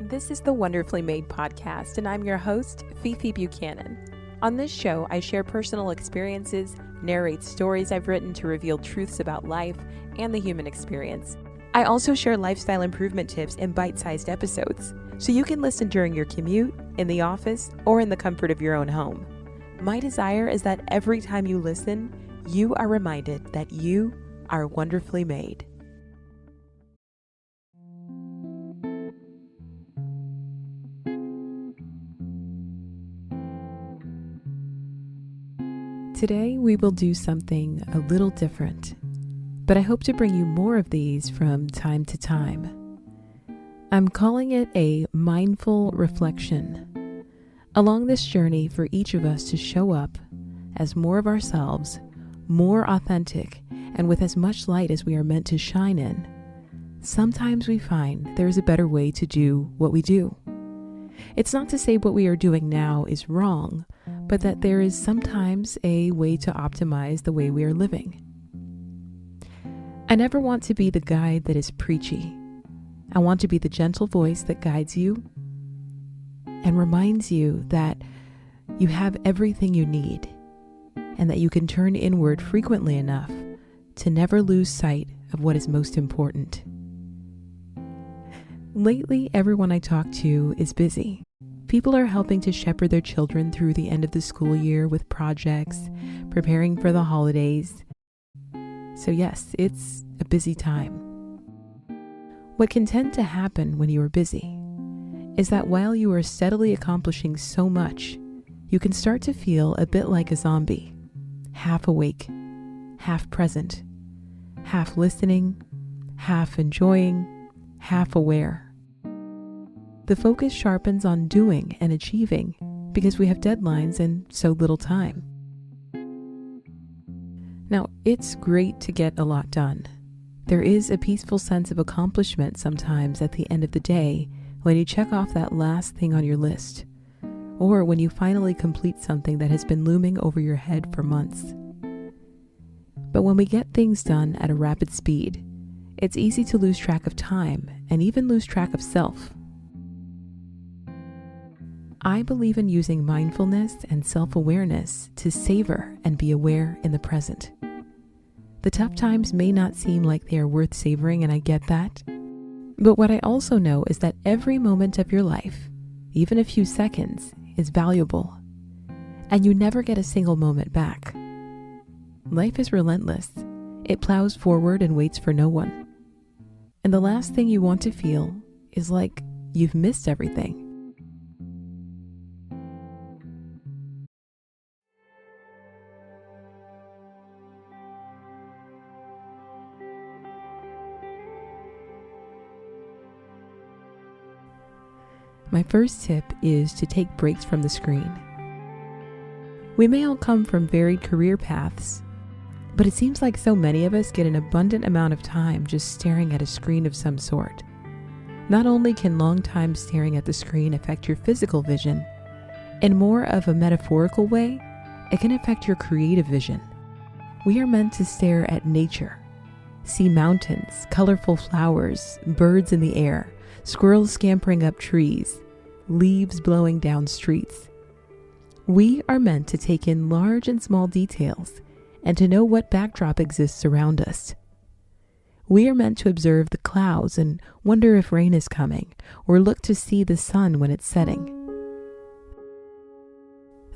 This is the Wonderfully Made podcast, and I'm your host, Fifi Buchanan. On this show, I share personal experiences, narrate stories I've written to reveal truths about life and the human experience. I also share lifestyle improvement tips in bite-sized episodes, so you can listen during your commute, in the office, or in the comfort of your own home. My desire is that every time you listen, you are reminded that you are wonderfully made. Today we will do something a little different, but I hope to bring you more of these from time to time. I'm calling it a mindful reflection. Along this journey for each of us to show up as more of ourselves, more authentic, and with as much light as we are meant to shine in, sometimes we find there's a better way to do what we do. It's not to say what we are doing now is wrong, but that there is sometimes a way to optimize the way we are living. I never want to be the guide that is preachy. I want to be the gentle voice that guides you and reminds you that you have everything you need and that you can turn inward frequently enough to never lose sight of what is most important. Lately, everyone I talk to is busy. People are helping to shepherd their children through the end of the school year with projects, preparing for the holidays. So yes, it's a busy time. What can tend to happen when you are busy is that while you are steadily accomplishing so much, you can start to feel a bit like a zombie, half awake, half present, half listening, half enjoying, half aware. The focus sharpens on doing and achieving because we have deadlines and so little time. Now, it's great to get a lot done. There is a peaceful sense of accomplishment sometimes at the end of the day when you check off that last thing on your list, or when you finally complete something that has been looming over your head for months. But when we get things done at a rapid speed, it's easy to lose track of time and even lose track of self. I believe in using mindfulness and self-awareness to savor and be aware in the present. The tough times may not seem like they are worth savoring, and I get that. But what I also know is that every moment of your life, even a few seconds, is valuable. And you never get a single moment back. Life is relentless. It plows forward and waits for no one. And the last thing you want to feel is like you've missed everything. My first tip is to take breaks from the screen. We may all come from varied career paths, but it seems like so many of us get an abundant amount of time just staring at a screen of some sort. Not only can long time staring at the screen affect your physical vision, in more of a metaphorical way, it can affect your creative vision. We are meant to stare at nature, see mountains, colorful flowers, birds in the air, squirrels scampering up trees, leaves blowing down streets. We are meant to take in large and small details and to know what backdrop exists around us. We are meant to observe the clouds and wonder if rain is coming, or look to see the sun when it's setting.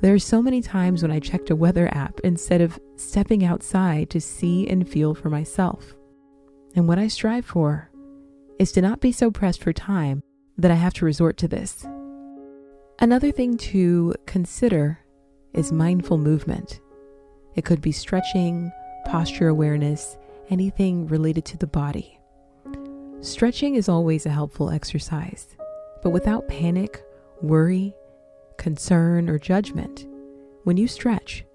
There are so many times when I checked a weather app instead of stepping outside to see and feel for myself. And what I strive for is to not be so pressed for time that I have to resort to this. Another thing to consider is mindful movement. It could be stretching, posture awareness, anything related to the body. Stretching is always a helpful exercise, but without panic, worry, concern, or judgment. When you stretch,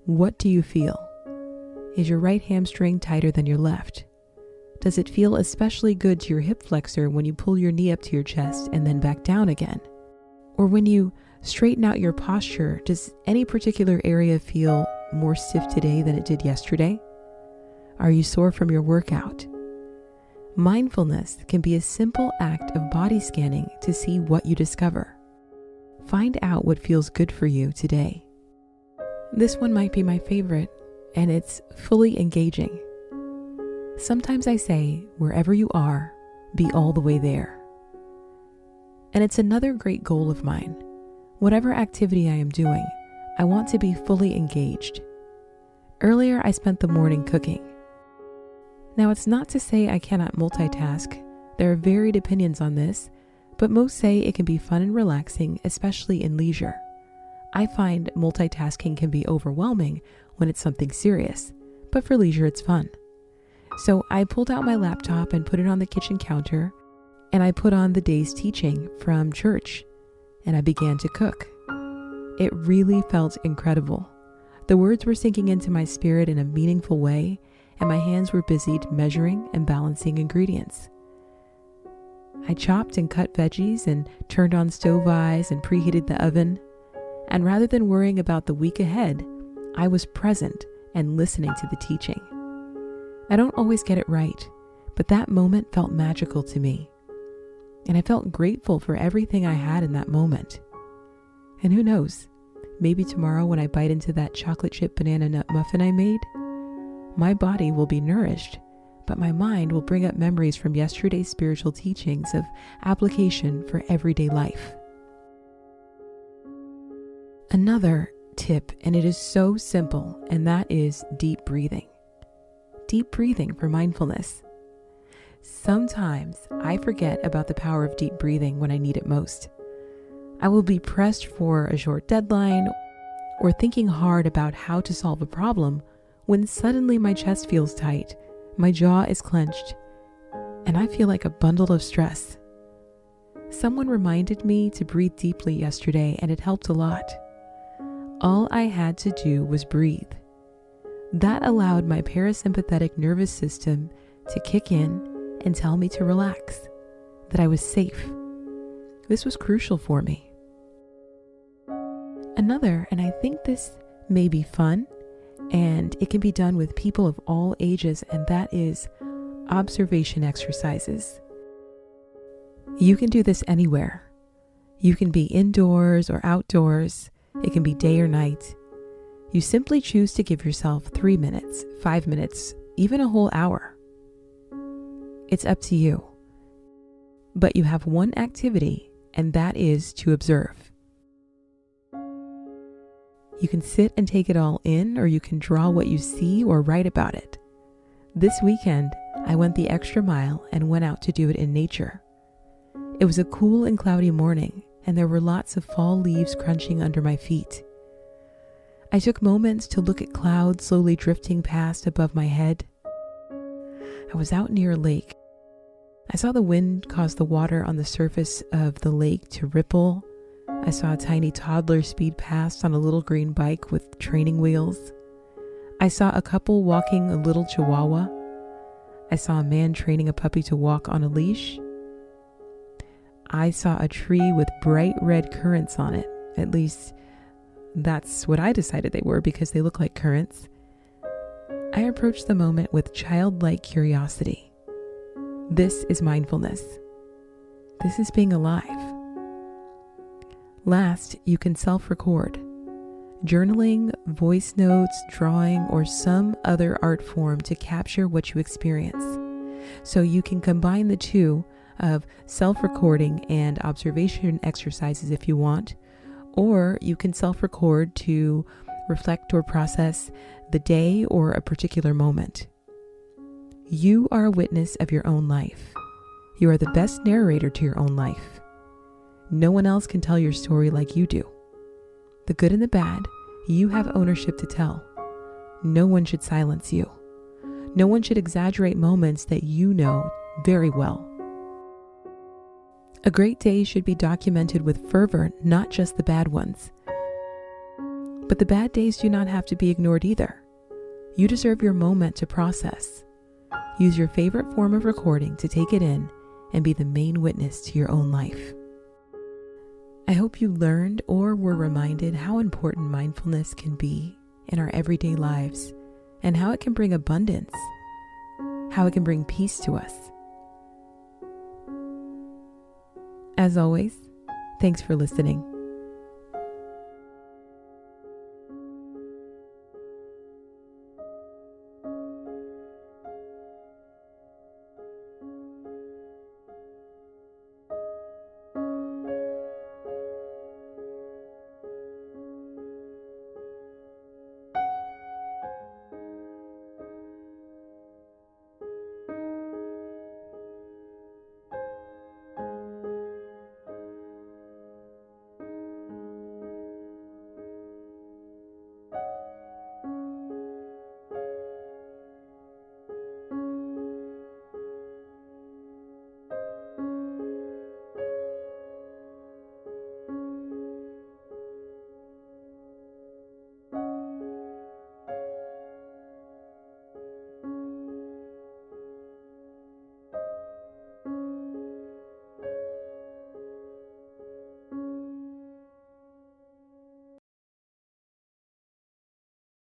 what do you feel? Is your right hamstring tighter than your left? Does it feel especially good to your hip flexor when you pull your knee up to your chest and then back down again? Or when you straighten out your posture, does any particular area feel more stiff today than it did yesterday? Are you sore from your workout? Mindfulness can be a simple act of body scanning to see what you discover. Find out what feels good for you today. This one might be my favorite, and it's fully engaging. Sometimes I say, wherever you are, be all the way there. And it's another great goal of mine. Whatever activity I am doing, I want to be fully engaged. Earlier, I spent the morning cooking. Now, it's not to say I cannot multitask. There are varied opinions on this, but most say it can be fun and relaxing, especially in leisure. I find multitasking can be overwhelming when it's something serious, but for leisure, it's fun. So I pulled out my laptop and put it on the kitchen counter, and I put on the day's teaching from church, and I began to cook. It really felt incredible. The words were sinking into my spirit in a meaningful way, and my hands were busied measuring and balancing ingredients. I chopped and cut veggies and turned on stove eyes and preheated the oven. And rather than worrying about the week ahead, I was present and listening to the teaching. I don't always get it right, but that moment felt magical to me. And I felt grateful for everything I had in that moment. And who knows, maybe tomorrow when I bite into that chocolate chip banana nut muffin I made, my body will be nourished, but my mind will bring up memories from yesterday's spiritual teachings of application for everyday life. Another tip, and it is so simple, and that is deep breathing. Deep breathing for mindfulness. Sometimes I forget about the power of deep breathing when I need it most. I will be pressed for a short deadline or thinking hard about how to solve a problem when suddenly my chest feels tight, my jaw is clenched, and I feel like a bundle of stress. Someone reminded me to breathe deeply yesterday, and it helped a lot. All I had to do was breathe. That allowed my parasympathetic nervous system to kick in and tell me to relax, that I was safe. This was crucial for me. Another, and I think this may be fun, and it can be done with people of all ages, and that is observation exercises. You can do this anywhere. You can be indoors or outdoors. It can be day or night. You simply choose to give yourself 3 minutes, 5 minutes, even a whole hour. It's up to you. But you have one activity, and that is to observe. You can sit and take it all in, or you can draw what you see or write about it. This weekend, I went the extra mile and went out to do it in nature. It was a cool and cloudy morning, and there were lots of fall leaves crunching under my feet. I took moments to look at clouds slowly drifting past above my head. I was out near a lake. I saw the wind cause the water on the surface of the lake to ripple. I saw a tiny toddler speed past on a little green bike with training wheels. I saw a couple walking a little chihuahua. I saw a man training a puppy to walk on a leash. I saw a tree with bright red currants on it. At least that's what I decided they were because they look like currants. I approached the moment with childlike curiosity. This is mindfulness. This is being alive. Last, you can self-record. Journaling, voice notes, drawing, or some other art form to capture what you experience. So you can combine the two of self-recording and observation exercises if you want, or you can self-record to reflect or process the day or a particular moment. You are a witness of your own life. You are the best narrator to your own life. No one else can tell your story like you do. The good and the bad, you have ownership to tell. No one should silence you. No one should exaggerate moments that you know very well. A great day should be documented with fervor, not just the bad ones. But the bad days do not have to be ignored either. You deserve your moment to process. Use your favorite form of recording to take it in and be the main witness to your own life. I hope you learned or were reminded how important mindfulness can be in our everyday lives and how it can bring abundance, how it can bring peace to us. As always, thanks for listening.